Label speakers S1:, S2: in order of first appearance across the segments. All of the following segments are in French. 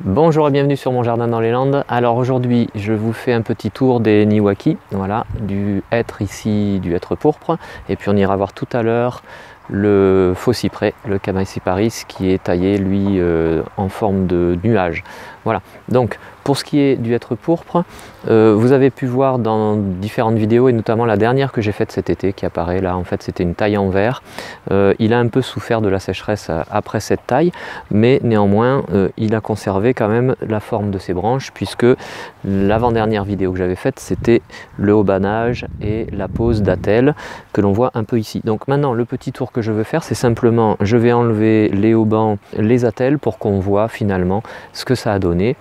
S1: Bonjour et bienvenue sur mon jardin dans les Landes. Alors aujourd'hui je vous fais un petit tour des Niwaki, voilà, du hêtre ici, du hêtre pourpre, et puis on ira voir tout à l'heure le faux cyprès, le Chamaecyparis, qui est taillé lui en forme de nuage. Voilà, donc pour ce qui est du hêtre pourpre, vous avez pu voir dans différentes vidéos, et notamment la dernière que j'ai faite cet été qui apparaît là, en fait c'était une taille en verre. Il a un peu souffert de la sécheresse après cette taille, mais néanmoins il a conservé quand même la forme de ses branches, puisque l'avant-dernière vidéo que j'avais faite c'était le haubanage et la pose d'attelle que l'on voit un peu ici. Donc maintenant le petit tour que je veux faire, c'est simplement je vais enlever les haubans, les attelles, pour qu'on voit finalement ce que ça a donné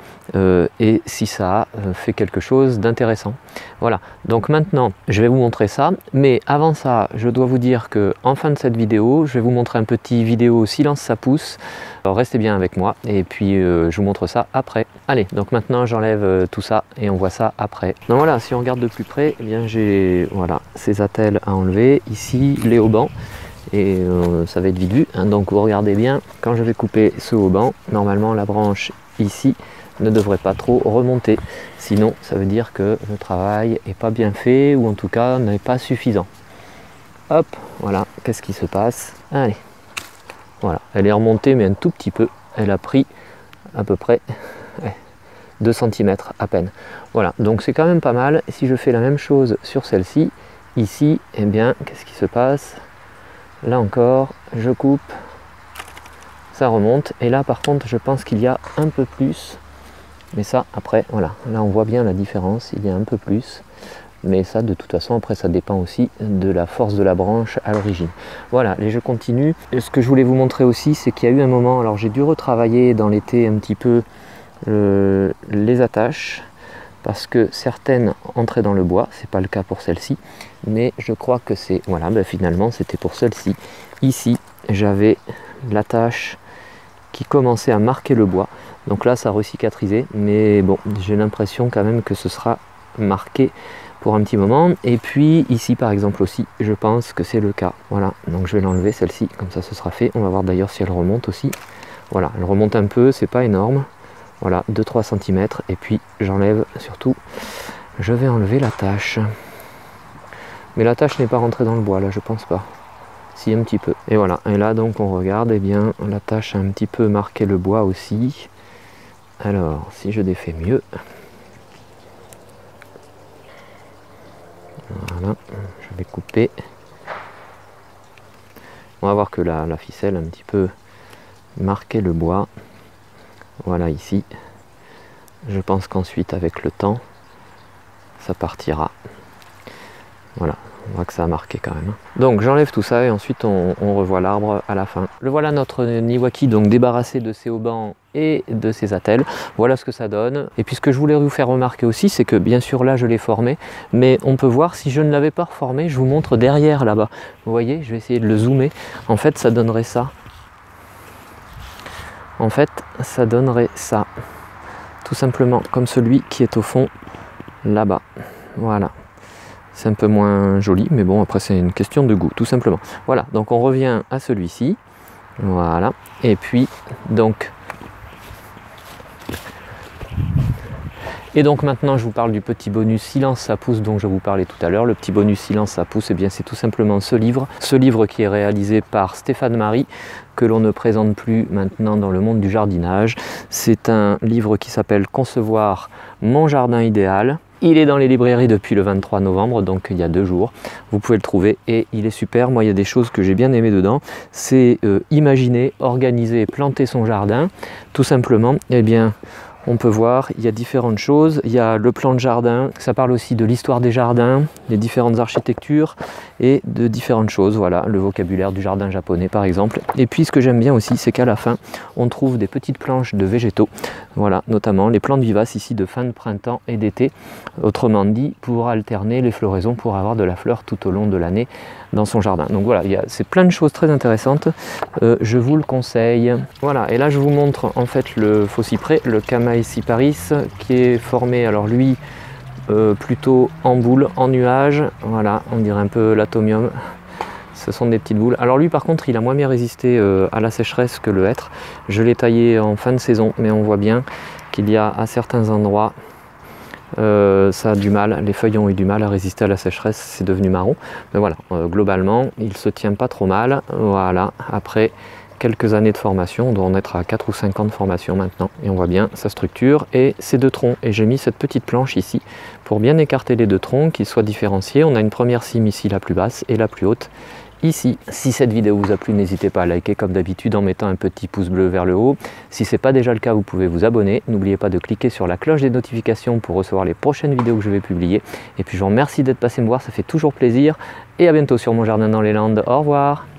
S1: et si ça a fait quelque chose d'intéressant. Voilà, donc maintenant je vais vous montrer ça, mais avant ça je dois vous dire que en fin de cette vidéo je vais vous montrer un petit vidéo silence ça pousse. Alors restez bien avec moi et puis je vous montre ça après. Allez, donc maintenant j'enlève tout ça et on voit ça après. Donc voilà, si on regarde de plus près, eh bien j'ai voilà ces attelles à enlever, ici les haubans, et ça va être vite vu, hein. Donc vous regardez bien, quand je vais couper ce hauban, normalement la branche ici ne devrait pas trop remonter, sinon ça veut dire que le travail n'est pas bien fait, ou en tout cas n'est pas suffisant. Hop, voilà, qu'est-ce qui se passe? Allez, voilà, elle est remontée mais un tout petit peu, elle a pris à peu près 2 cm à peine. Voilà, donc c'est quand même pas mal. Si je fais la même chose sur celle-ci, ici, eh bien, qu'est-ce qui se passe? Là encore, je coupe, ça remonte, et là par contre je pense qu'il y a un peu plus, mais ça après, voilà, là on voit bien la différence, il y a un peu plus, mais ça de toute façon après ça dépend aussi de la force de la branche à l'origine. Voilà, et je continue. Et ce que je voulais vous montrer aussi, c'est qu'il y a eu un moment, alors j'ai dû retravailler dans l'été un petit peu les attaches, parce que certaines entraient dans le bois, c'est pas le cas pour celle-ci, mais je crois que c'est, voilà, ben finalement c'était pour celle-ci. Ici j'avais l'attache qui commençait à marquer le bois, donc là ça a recicatrisé, mais bon, j'ai l'impression quand même que ce sera marqué pour un petit moment. Et puis ici par exemple aussi, je pense que c'est le cas. Voilà, donc je vais l'enlever celle-ci, comme ça ce sera fait. On va voir d'ailleurs si elle remonte aussi. Voilà, elle remonte un peu, c'est pas énorme. Voilà, 2-3 cm, et puis j'enlève surtout, je vais enlever l'attache. Mais l'attache n'est pas rentrée dans le bois là, je pense pas. Si, un petit peu. Et voilà, et là donc on regarde, et bien l'attache a un petit peu marqué le bois aussi. Alors, si je défais mieux. Voilà, je vais couper. On va voir que la ficelle a un petit peu marqué le bois. Voilà ici. Je pense qu'ensuite avec le temps, ça partira. Voilà, on voit que ça a marqué quand même. Donc j'enlève tout ça et ensuite on revoit l'arbre à la fin. Le voilà notre Niwaki, donc débarrassé de ses haubans et de ses attelles. Voilà ce que ça donne. Et puis ce que je voulais vous faire remarquer aussi, c'est que bien sûr là je l'ai formé, mais on peut voir, si je ne l'avais pas reformé, je vous montre derrière là-bas. Vous voyez, je vais essayer de le zoomer. En fait ça donnerait ça. En fait ça donnerait ça. Tout simplement comme celui qui est au fond là-bas. Voilà. C'est un peu moins joli, mais bon, après c'est une question de goût, tout simplement. Voilà, donc on revient à celui-ci. Voilà. Et puis, donc... Et donc maintenant, je vous parle du petit bonus Silence ça pousse dont je vous parlais tout à l'heure. Le petit bonus Silence ça pousse, eh bien c'est tout simplement ce livre qui est réalisé par Stéphane Marie, que l'on ne présente plus maintenant dans le monde du jardinage. C'est un livre qui s'appelle Concevoir mon jardin idéal. Il est dans les librairies depuis le 23 novembre, donc il y a 2 jours. Vous pouvez le trouver et il est super. Moi, il y a des choses que j'ai bien aimées dedans. C'est imaginer, organiser, planter son jardin. Tout simplement, eh bien, on peut voir, il y a différentes choses. Il y a le plan de jardin, ça parle aussi de l'histoire des jardins, des différentes architectures et de différentes choses. Voilà, le vocabulaire du jardin japonais par exemple. Et puis ce que j'aime bien aussi, c'est qu'à la fin, on trouve des petites planches de végétaux. Voilà, notamment les plantes vivaces ici de fin de printemps et d'été. Autrement dit, pour alterner les floraisons, pour avoir de la fleur tout au long de l'année dans son jardin. Donc voilà, c'est plein de choses très intéressantes. Je vous le conseille. Voilà, et là je vous montre en fait le faux cyprès, le Chamaecyparis, qui est formé, alors lui, plutôt en boule, en nuage. Voilà, on dirait un peu l'atomium. ce sont des petites boules. Alors lui par contre il a moins bien résisté à la sécheresse que le hêtre. Je l'ai taillé en fin de saison, mais on voit bien qu'il y a à certains endroits ça a du mal, les feuilles ont eu du mal à résister à la sécheresse, c'est devenu marron. Mais voilà, globalement il se tient pas trop mal. Voilà, après quelques années de formation, on doit en être à 4 ou 5 ans de formation maintenant, et on voit bien sa structure et ses deux troncs. Et j'ai mis cette petite planche ici pour bien écarter les deux troncs, qu'ils soient différenciés. On a une première cime ici, la plus basse, et la plus haute ici. Si cette vidéo vous a plu, n'hésitez pas à liker comme d'habitude en mettant un petit pouce bleu vers le haut. Si ce n'est pas déjà le cas, vous pouvez vous abonner. N'oubliez pas de cliquer sur la cloche des notifications pour recevoir les prochaines vidéos que je vais publier. Et puis je vous remercie d'être passé me voir, ça fait toujours plaisir. Et à bientôt sur Mon Jardin dans les Landes. Au revoir.